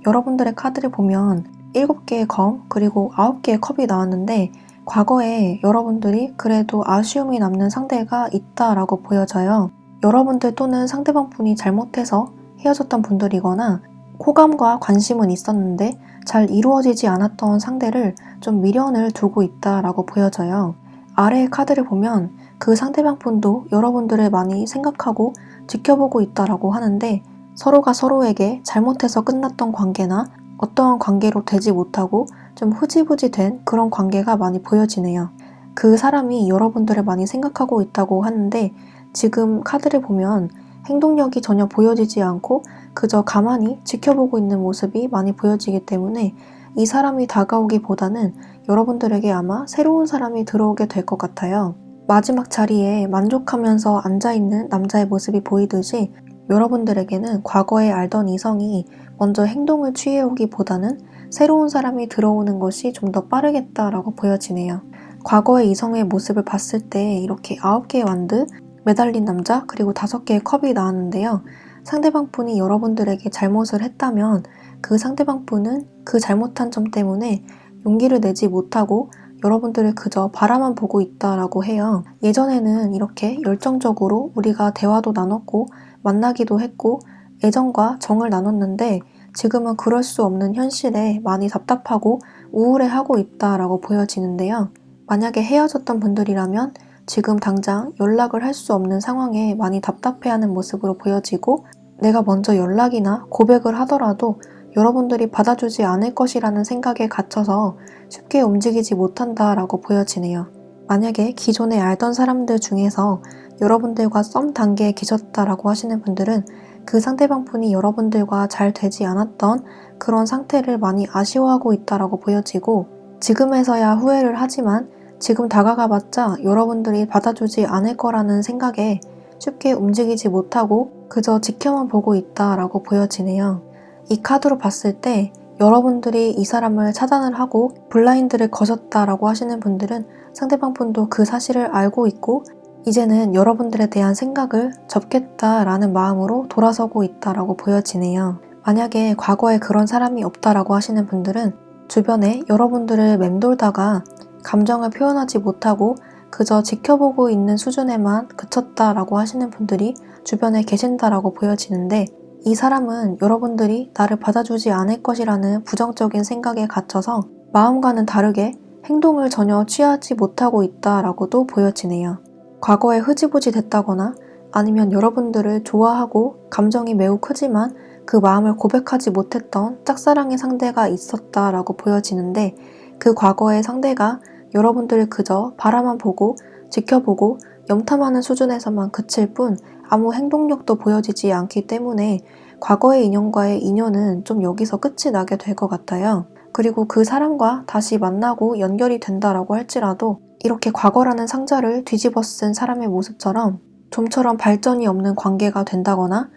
여러분들의 카드를 보면 7개의 검 그리고 9개의 컵이 나왔는데 과거에 여러분들이 그래도 아쉬움이 남는 상대가 있다라고 보여져요. 여러분들 또는 상대방 분이 잘못해서 헤어졌던 분들이거나 호감과 관심은 있었는데 잘 이루어지지 않았던 상대를 좀 미련을 두고 있다라고 보여져요. 아래의 카드를 보면 그 상대방 분도 여러분들을 많이 생각하고 지켜보고 있다라고 하는데 서로가 서로에게 잘못해서 끝났던 관계나 어떠한 관계로 되지 못하고 좀 흐지부지 된 그런 관계가 많이 보여지네요. 그 사람이 여러분들을 많이 생각하고 있다고 하는데 지금 카드를 보면 행동력이 전혀 보여지지 않고 그저 가만히 지켜보고 있는 모습이 많이 보여지기 때문에 이 사람이 다가오기보다는 여러분들에게 아마 새로운 사람이 들어오게 될 것 같아요. 마지막 자리에 만족하면서 앉아있는 남자의 모습이 보이듯이 여러분들에게는 과거에 알던 이성이 먼저 행동을 취해오기보다는 새로운 사람이 들어오는 것이 좀 더 빠르겠다라고 보여지네요. 과거의 이성의 모습을 봤을 때 이렇게 9개의 완드, 매달린 남자, 그리고 5개의 컵이 나왔는데요. 상대방 분이 여러분들에게 잘못을 했다면 그 상대방 분은 그 잘못한 점 때문에 용기를 내지 못하고 여러분들을 그저 바라만 보고 있다라고 해요. 예전에는 이렇게 열정적으로 우리가 대화도 나눴고 만나기도 했고 애정과 정을 나눴는데 지금은 그럴 수 없는 현실에 많이 답답하고 우울해하고 있다라고 보여지는데요. 만약에 헤어졌던 분들이라면 지금 당장 연락을 할 수 없는 상황에 많이 답답해하는 모습으로 보여지고 내가 먼저 연락이나 고백을 하더라도 여러분들이 받아주지 않을 것이라는 생각에 갇혀서 쉽게 움직이지 못한다라고 보여지네요. 만약에 기존에 알던 사람들 중에서 여러분들과 썸 단계에 계셨다라고 하시는 분들은 그 상대방 분이 여러분들과 잘 되지 않았던 그런 상태를 많이 아쉬워하고 있다라고 보여지고 지금에서야 후회를 하지만 지금 다가가봤자 여러분들이 받아주지 않을 거라는 생각에 쉽게 움직이지 못하고 그저 지켜만 보고 있다라고 보여지네요. 이 카드로 봤을 때 여러분들이 이 사람을 차단을 하고 블라인드를 거셨다라고 하시는 분들은 상대방 분도 그 사실을 알고 있고 이제는 여러분들에 대한 생각을 접겠다라는 마음으로 돌아서고 있다라고 보여지네요. 만약에 과거에 그런 사람이 없다라고 하시는 분들은 주변에 여러분들을 맴돌다가 감정을 표현하지 못하고 그저 지켜보고 있는 수준에만 그쳤다라고 하시는 분들이 주변에 계신다라고 보여지는데 이 사람은 여러분들이 나를 받아주지 않을 것이라는 부정적인 생각에 갇혀서 마음과는 다르게 행동을 전혀 취하지 못하고 있다라고도 보여지네요. 과거에 흐지부지 됐다거나 아니면 여러분들을 좋아하고 감정이 매우 크지만 그 마음을 고백하지 못했던 짝사랑의 상대가 있었다라고 보여지는데 그 과거의 상대가 여러분들을 그저 바라만 보고 지켜보고 염탐하는 수준에서만 그칠 뿐 아무 행동력도 보여지지 않기 때문에 과거의 인연과의 인연은 좀 여기서 끝이 나게 될 것 같아요. 그리고 그 사람과 다시 만나고 연결이 된다라고 할지라도 이렇게 과거라는 상자를 뒤집어 쓴 사람의 모습처럼 좀처럼 발전이 없는 관계가 된다거나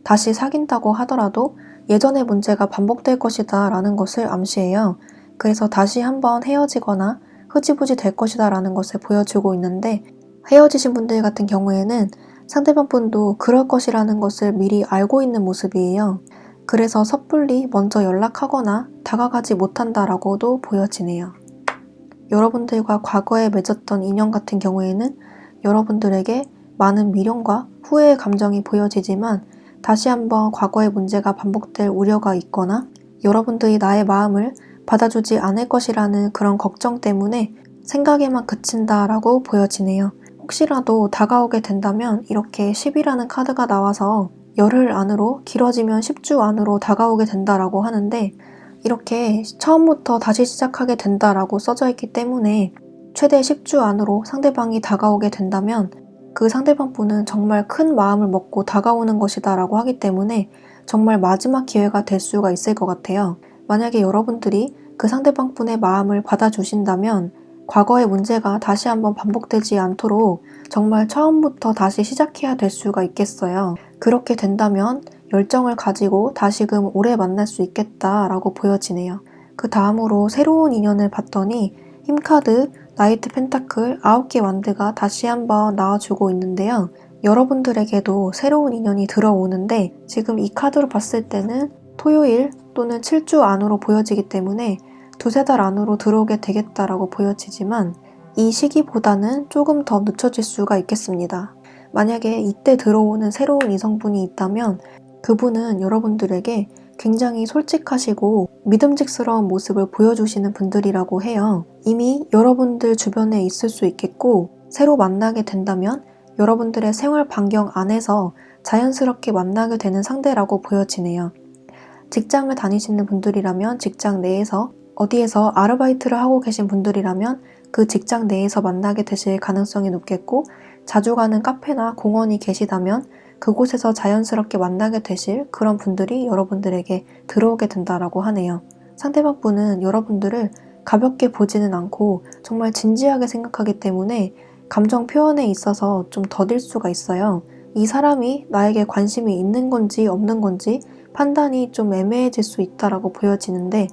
다시 사귄다고 하더라도 예전의 문제가 반복될 것이다 라는 것을 암시해요. 그래서 다시 한번 헤어지거나 흐지부지 될 것이다 라는 것을 보여주고 있는데 헤어지신 분들 같은 경우에는 상대방 분도 그럴 것이라는 것을 미리 알고 있는 모습이에요. 그래서 섣불리 먼저 연락하거나 다가가지 못한다라고도 보여지네요. 여러분들과 과거에 맺었던 인연 같은 경우에는 여러분들에게 많은 미련과 후회의 감정이 보여지지만 다시 한번 과거의 문제가 반복될 우려가 있거나 여러분들이 나의 마음을 받아주지 않을 것이라는 그런 걱정 때문에 생각에만 그친다라고 보여지네요. 혹시라도 다가오게 된다면 이렇게 10이라는 카드가 나와서 열흘 안으로 길어지면 10주 안으로 다가오게 된다라고 하는데 이렇게 처음부터 다시 시작하게 된다라고 써져 있기 때문에 최대 10주 안으로 상대방이 다가오게 된다면 그 상대방 분은 정말 큰 마음을 먹고 다가오는 것이다 라고 하기 때문에 정말 마지막 기회가 될 수가 있을 것 같아요. 만약에 여러분들이 그 상대방 분의 마음을 받아주신다면 과거의 문제가 다시 한번 반복되지 않도록 정말 처음부터 다시 시작해야 될 수가 있겠어요. 그렇게 된다면 열정을 가지고 다시금 오래 만날 수 있겠다라고 보여지네요. 그 다음으로 새로운 인연을 봤더니 힘카드, 나이트 펜타클, 9개 완드가 다시 한번 나와주고 있는데요. 여러분들에게도 새로운 인연이 들어오는데 지금 이 카드로 봤을 때는 토요일 또는 7주 안으로 보여지기 때문에 두세 달 안으로 들어오게 되겠다라고 보여지지만 이 시기보다는 조금 더 늦춰질 수가 있겠습니다. 만약에 이때 들어오는 새로운 이성분이 있다면 그분은 여러분들에게 굉장히 솔직하시고 믿음직스러운 모습을 보여주시는 분들이라고 해요. 이미 여러분들 주변에 있을 수 있겠고 새로 만나게 된다면 여러분들의 생활 반경 안에서 자연스럽게 만나게 되는 상대라고 보여지네요. 직장을 다니시는 분들이라면 직장 내에서 어디에서 아르바이트를 하고 계신 분들이라면 그 직장 내에서 만나게 되실 가능성이 높겠고 자주 가는 카페나 공원이 계시다면 그곳에서 자연스럽게 만나게 되실 그런 분들이 여러분들에게 들어오게 된다라고 하네요. 상대방 분은 여러분들을 가볍게 보지는 않고 정말 진지하게 생각하기 때문에 감정 표현에 있어서 좀 더딜 수가 있어요. 이 사람이 나에게 관심이 있는 건지 없는 건지 판단이 좀 애매해질 수 있다라고 보여지는데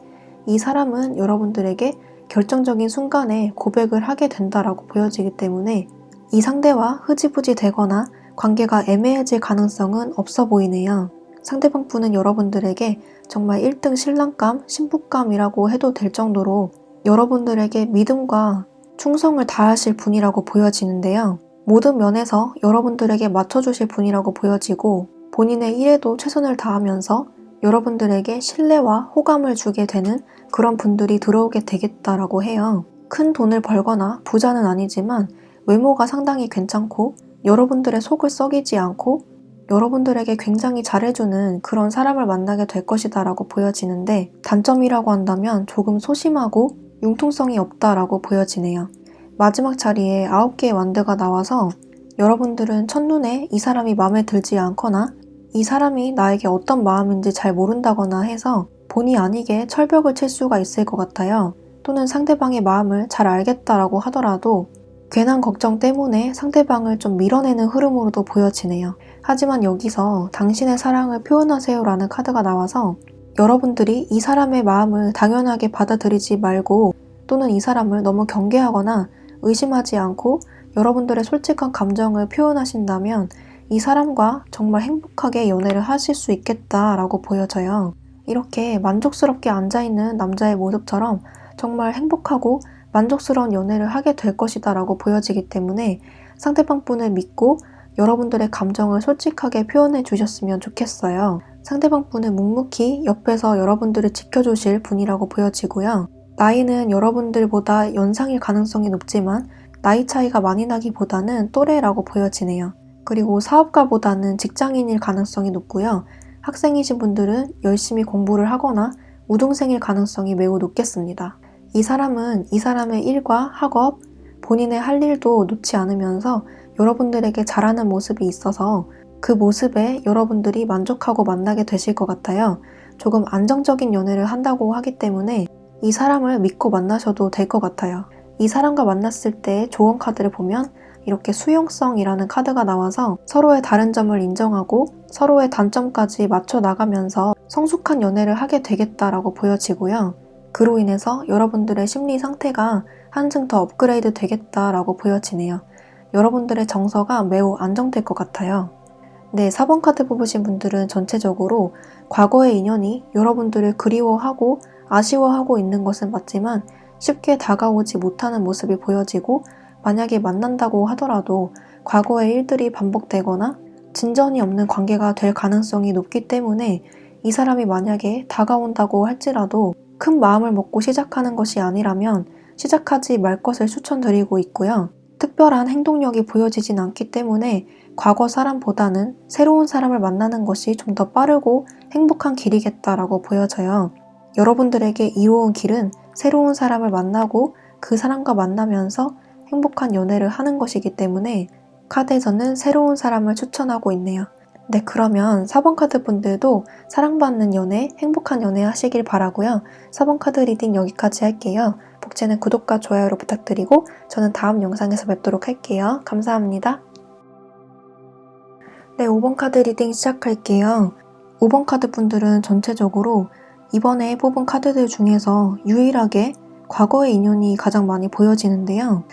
이 사람은 여러분들에게 결정적인 순간에 고백을 하게 된다라고 보여지기 때문에 이 상대와 흐지부지 되거나 관계가 애매해질 가능성은 없어 보이네요. 상대방 분은 여러분들에게 정말 1등 신랑감, 신부감이라고 해도 될 정도로 여러분들에게 믿음과 충성을 다하실 분이라고 보여지는데요. 모든 면에서 여러분들에게 맞춰주실 분이라고 보여지고 본인의 일에도 최선을 다하면서 여러분들에게 신뢰와 호감을 주게 되는 그런 분들이 들어오게 되겠다라고 해요. 큰 돈을 벌거나 부자는 아니지만 외모가 상당히 괜찮고 여러분들의 속을 썩이지 않고 여러분들에게 굉장히 잘해주는 그런 사람을 만나게 될 것이다 라고 보여지는데 단점이라고 한다면 조금 소심하고 융통성이 없다라고 보여지네요. 마지막 자리에 9개의 완드가 나와서 여러분들은 첫눈에 이 사람이 마음에 들지 않거나 이 사람이 나에게 어떤 마음인지 잘 모른다거나 해서 본의 아니게 철벽을 칠 수가 있을 것 같아요. 또는 상대방의 마음을 잘 알겠다라고 하더라도 괜한 걱정 때문에 상대방을 좀 밀어내는 흐름으로도 보여지네요. 하지만 여기서 당신의 사랑을 표현하세요 라는 카드가 나와서 여러분들이 이 사람의 마음을 당연하게 받아들이지 말고 또는 이 사람을 너무 경계하거나 의심하지 않고 여러분들의 솔직한 감정을 표현하신다면 이 사람과 정말 행복하게 연애를 하실 수 있겠다라고 보여져요. 이렇게 만족스럽게 앉아있는 남자의 모습처럼 정말 행복하고 만족스러운 연애를 하게 될 것이다 라고 보여지기 때문에 상대방 분을 믿고 여러분들의 감정을 솔직하게 표현해 주셨으면 좋겠어요. 상대방 분은 묵묵히 옆에서 여러분들을 지켜주실 분이라고 보여지고요. 나이는 여러분들보다 연상일 가능성이 높지만 나이 차이가 많이 나기보다는 또래라고 보여지네요. 그리고 사업가보다는 직장인일 가능성이 높고요. 학생이신 분들은 열심히 공부를 하거나 우등생일 가능성이 매우 높겠습니다. 이 사람은 이 사람의 일과 학업, 본인의 할 일도 놓지 않으면서 여러분들에게 잘하는 모습이 있어서 그 모습에 여러분들이 만족하고 만나게 되실 것 같아요. 조금 안정적인 연애를 한다고 하기 때문에 이 사람을 믿고 만나셔도 될 것 같아요. 이 사람과 만났을 때 조언 카드를 보면 이렇게 수용성이라는 카드가 나와서 서로의 다른 점을 인정하고 서로의 단점까지 맞춰 나가면서 성숙한 연애를 하게 되겠다라고 보여지고요. 그로 인해서 여러분들의 심리 상태가 한층 더 업그레이드 되겠다라고 보여지네요. 여러분들의 정서가 매우 안정될 것 같아요. 네, 4번 카드 뽑으신 분들은 전체적으로 과거의 인연이 여러분들을 그리워하고 아쉬워하고 있는 것은 맞지만 쉽게 다가오지 못하는 모습이 보여지고 만약에 만난다고 하더라도 과거의 일들이 반복되거나 진전이 없는 관계가 될 가능성이 높기 때문에 이 사람이 만약에 다가온다고 할지라도 큰 마음을 먹고 시작하는 것이 아니라면 시작하지 말 것을 추천드리고 있고요. 특별한 행동력이 보여지진 않기 때문에 과거 사람보다는 새로운 사람을 만나는 것이 좀 더 빠르고 행복한 길이겠다라고 보여져요. 여러분들에게 이로운 길은 새로운 사람을 만나고 그 사람과 만나면서 행복한 연애를 하는 것이기 때문에 카드에서는 새로운 사람을 추천하고 있네요. 네, 그러면 4번 카드 분들도 사랑받는 연애, 행복한 연애 하시길 바라고요. 4번 카드 리딩 여기까지 할게요. 복제는 구독과 좋아요로 부탁드리고 저는 다음 영상에서 뵙도록 할게요. 감사합니다. 네, 5번 카드 리딩 시작할게요. 5번 카드 분들은 전체적으로 이번에 뽑은 카드들 중에서 유일하게 과거의 인연이 가장 많이 보여지는데요.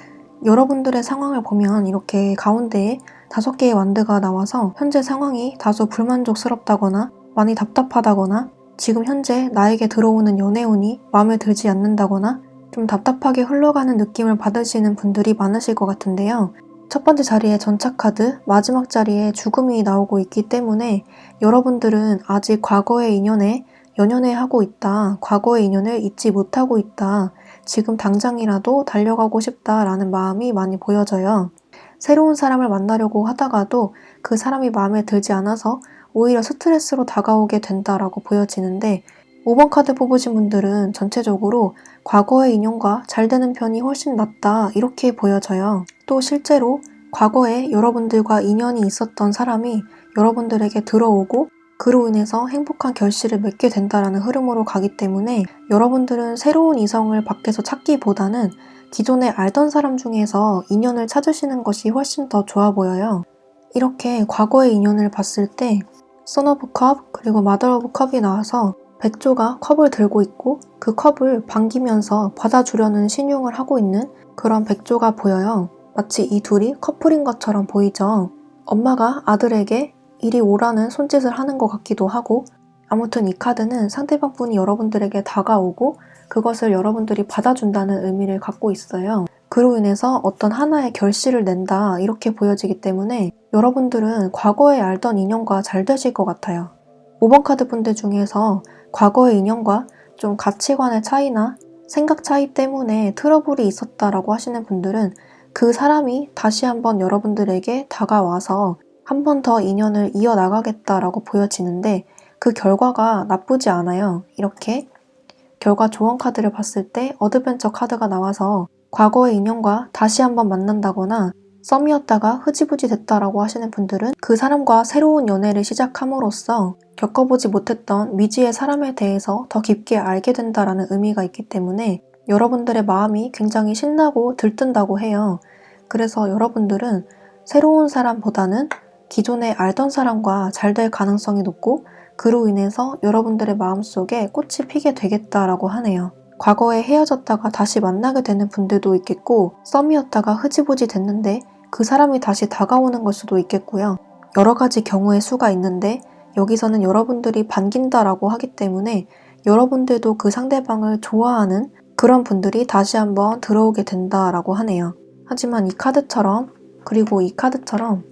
여러분들의 상황을 보면 이렇게 가운데에 5개의 완드가 나와서 현재 상황이 다소 불만족스럽다거나 많이 답답하다거나 지금 현재 나에게 들어오는 연애운이 마음에 들지 않는다거나 좀 답답하게 흘러가는 느낌을 받으시는 분들이 많으실 것 같은데요. 첫 번째 자리에 전차 카드, 마지막 자리에 죽음이 나오고 있기 때문에 여러분들은 아직 과거의 인연에 연연해하고 있다, 과거의 인연을 잊지 못하고 있다, 지금 당장이라도 달려가고 싶다라는 마음이 많이 보여져요. 새로운 사람을 만나려고 하다가도 그 사람이 마음에 들지 않아서 오히려 스트레스로 다가오게 된다라고 보여지는데 5번 카드 뽑으신 분들은 전체적으로 과거의 인연과 잘 되는 편이 훨씬 낫다 이렇게 보여져요. 또 실제로 과거에 여러분들과 인연이 있었던 사람이 여러분들에게 들어오고 그로 인해서 행복한 결실을 맺게 된다라는 흐름으로 가기 때문에 여러분들은 새로운 이성을 밖에서 찾기보다는 기존에 알던 사람 중에서 인연을 찾으시는 것이 훨씬 더 좋아 보여요. 이렇게 과거의 인연을 봤을 때 선 오브 컵 그리고 마더 오브 컵이 나와서 백조가 컵을 들고 있고 그 컵을 반기면서 받아주려는 신용을 하고 있는 그런 백조가 보여요. 마치 이 둘이 커플인 것처럼 보이죠. 엄마가 아들에게 이리 오라는 손짓을 하는 것 같기도 하고 아무튼 이 카드는 상대방 분이 여러분들에게 다가오고 그것을 여러분들이 받아준다는 의미를 갖고 있어요. 그로 인해서 어떤 하나의 결실을 낸다 이렇게 보여지기 때문에 여러분들은 과거에 알던 인연과 잘 되실 것 같아요. 5번 카드 분들 중에서 과거의 인연과 좀 가치관의 차이나 생각 차이 때문에 트러블이 있었다라고 하시는 분들은 그 사람이 다시 한번 여러분들에게 다가와서 한 번 더 인연을 이어나가겠다라고 보여지는데 그 결과가 나쁘지 않아요. 이렇게 결과 조언 카드를 봤을 때 어드벤처 카드가 나와서 과거의 인연과 다시 한번 만난다거나 썸이었다가 흐지부지 됐다라고 하시는 분들은 그 사람과 새로운 연애를 시작함으로써 겪어보지 못했던 미지의 사람에 대해서 더 깊게 알게 된다라는 의미가 있기 때문에 여러분들의 마음이 굉장히 신나고 들뜬다고 해요. 그래서 여러분들은 새로운 사람보다는 기존에 알던 사람과 잘 될 가능성이 높고 그로 인해서 여러분들의 마음속에 꽃이 피게 되겠다라고 하네요. 과거에 헤어졌다가 다시 만나게 되는 분들도 있겠고 썸이었다가 흐지부지 됐는데 그 사람이 다시 다가오는 걸 수도 있겠고요. 여러 가지 경우의 수가 있는데 여기서는 여러분들이 반긴다라고 하기 때문에 여러분들도 그 상대방을 좋아하는 그런 분들이 다시 한번 들어오게 된다라고 하네요. 하지만 이 카드처럼 그리고 이 카드처럼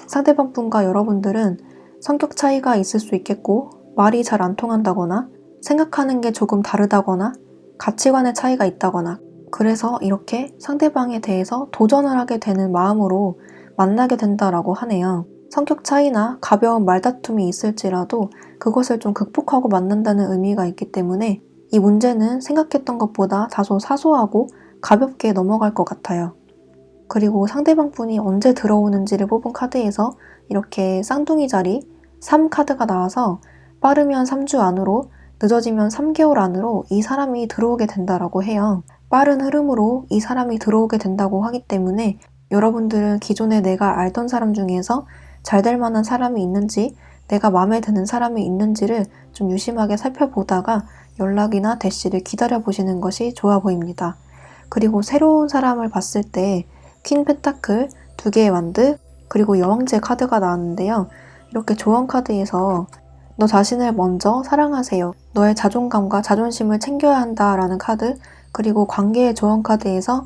상대방 분과 여러분들은 성격 차이가 있을 수 있겠고 말이 잘 안 통한다거나 생각하는 게 조금 다르다거나 가치관의 차이가 있다거나 그래서 이렇게 상대방에 대해서 도전을 하게 되는 마음으로 만나게 된다라고 하네요. 성격 차이나 가벼운 말다툼이 있을지라도 그것을 좀 극복하고 만난다는 의미가 있기 때문에 이 문제는 생각했던 것보다 다소 사소하고 가볍게 넘어갈 것 같아요. 그리고 상대방 분이 언제 들어오는지를 뽑은 카드에서 이렇게 쌍둥이 자리 3 카드가 나와서 빠르면 3주 안으로 늦어지면 3개월 안으로 이 사람이 들어오게 된다라고 해요. 빠른 흐름으로 이 사람이 들어오게 된다고 하기 때문에 여러분들은 기존에 내가 알던 사람 중에서 잘 될 만한 사람이 있는지 내가 마음에 드는 사람이 있는지를 좀 유심하게 살펴보다가 연락이나 대시를 기다려보시는 것이 좋아 보입니다. 그리고 새로운 사람을 봤을 때 퀸 펜타클, 2개의 완드, 그리고 여왕제 카드가 나왔는데요. 이렇게 조언 카드에서 너 자신을 먼저 사랑하세요. 너의 자존감과 자존심을 챙겨야 한다라는 카드, 그리고 관계의 조언 카드에서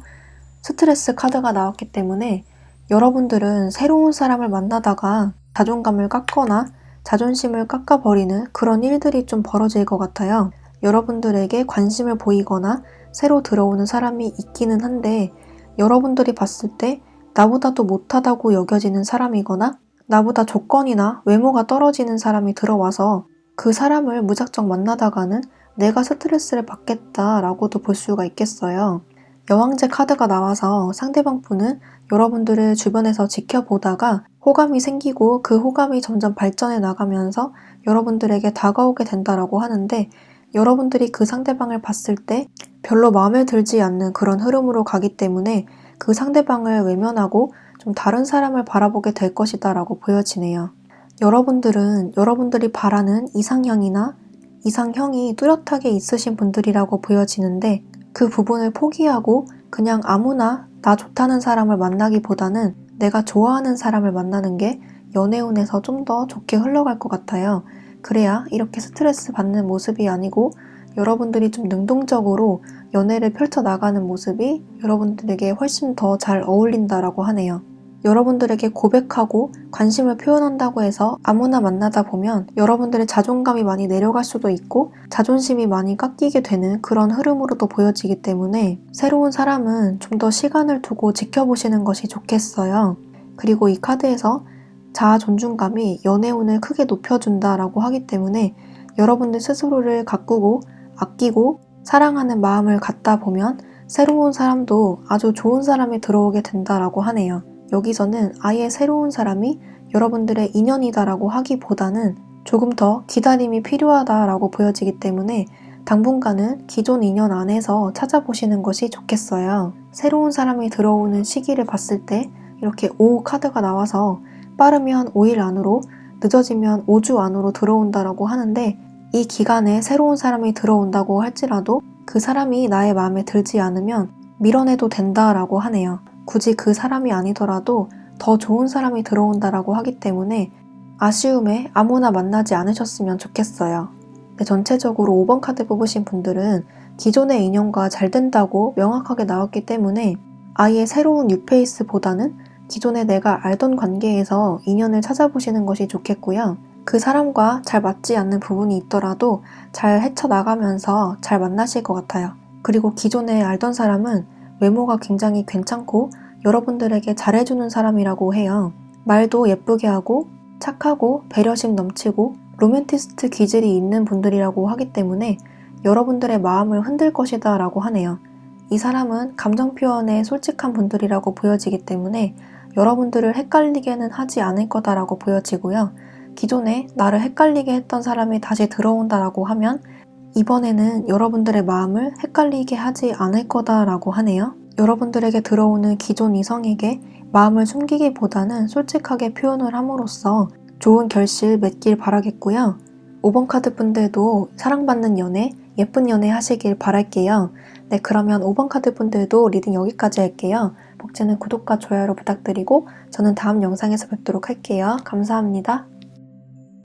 스트레스 카드가 나왔기 때문에 여러분들은 새로운 사람을 만나다가 자존감을 깎거나 자존심을 깎아버리는 그런 일들이 좀 벌어질 것 같아요. 여러분들에게 관심을 보이거나 새로 들어오는 사람이 있기는 한데 여러분들이 봤을 때 나보다도 못하다고 여겨지는 사람이거나 나보다 조건이나 외모가 떨어지는 사람이 들어와서 그 사람을 무작정 만나다가는 내가 스트레스를 받겠다라고도 볼 수가 있겠어요. 여왕제 카드가 나와서 상대방 분은 여러분들을 주변에서 지켜보다가 호감이 생기고 그 호감이 점점 발전해 나가면서 여러분들에게 다가오게 된다라고 하는데, 여러분들이 그 상대방을 봤을 때 별로 마음에 들지 않는 그런 흐름으로 가기 때문에 그 상대방을 외면하고 좀 다른 사람을 바라보게 될 것이다 라고 보여지네요. 여러분들은 여러분들이 바라는 이상형이나 이상형이 뚜렷하게 있으신 분들이라고 보여지는데, 그 부분을 포기하고 그냥 아무나 나 좋다는 사람을 만나기보다는 내가 좋아하는 사람을 만나는 게 연애운에서 좀 더 좋게 흘러갈 것 같아요. 그래야 이렇게 스트레스 받는 모습이 아니고 여러분들이 좀 능동적으로 연애를 펼쳐나가는 모습이 여러분들에게 훨씬 더 잘 어울린다라고 하네요. 여러분들에게 고백하고 관심을 표현한다고 해서 아무나 만나다 보면 여러분들의 자존감이 많이 내려갈 수도 있고 자존심이 많이 깎이게 되는 그런 흐름으로도 보여지기 때문에 새로운 사람은 좀 더 시간을 두고 지켜보시는 것이 좋겠어요. 그리고 이 카드에서 자아 존중감이 연애운을 크게 높여준다라고 하기 때문에 여러분들 스스로를 가꾸고 아끼고 사랑하는 마음을 갖다 보면 새로운 사람도 아주 좋은 사람이 들어오게 된다라고 하네요. 여기서는 아예 새로운 사람이 여러분들의 인연이다라고 하기보다는 조금 더 기다림이 필요하다라고 보여지기 때문에 당분간은 기존 인연 안에서 찾아보시는 것이 좋겠어요. 새로운 사람이 들어오는 시기를 봤을 때 이렇게 5 카드가 나와서 빠르면 5일 안으로, 늦어지면 5주 안으로 들어온다라고 하는데, 이 기간에 새로운 사람이 들어온다고 할지라도 그 사람이 나의 마음에 들지 않으면 밀어내도 된다라고 하네요. 굳이 그 사람이 아니더라도 더 좋은 사람이 들어온다라고 하기 때문에 아쉬움에 아무나 만나지 않으셨으면 좋겠어요. 네, 전체적으로 5번 카드 뽑으신 분들은 기존의 인연과 잘 된다고 명확하게 나왔기 때문에 아예 새로운 뉴페이스보다는 기존에 내가 알던 관계에서 인연을 찾아보시는 것이 좋겠고요. 그 사람과 잘 맞지 않는 부분이 있더라도 잘 헤쳐나가면서 잘 만나실 것 같아요. 그리고 기존에 알던 사람은 외모가 굉장히 괜찮고 여러분들에게 잘해주는 사람이라고 해요. 말도 예쁘게 하고 착하고 배려심 넘치고 로맨티스트 기질이 있는 분들이라고 하기 때문에 여러분들의 마음을 흔들 것이다 라고 하네요. 이 사람은 감정 표현에 솔직한 분들이라고 보여지기 때문에 여러분들을 헷갈리게는 하지 않을 거다라고 보여지고요. 기존에 나를 헷갈리게 했던 사람이 다시 들어온다라고 하면 이번에는 여러분들의 마음을 맺히게 하지 않을 거다라고 하네요. 여러분들에게 들어오는 기존 이성에게 마음을 숨기기보다는 솔직하게 표현을 함으로써 좋은 결실 맺길 바라겠고요. 5번 카드 분들도 사랑받는 연애, 예쁜 연애 하시길 바랄게요. 네, 그러면 5번 카드 분들도 리딩 여기까지 할게요. 복지는 구독과 좋아요로 부탁드리고 저는 다음 영상에서 뵙도록 할게요. 감사합니다.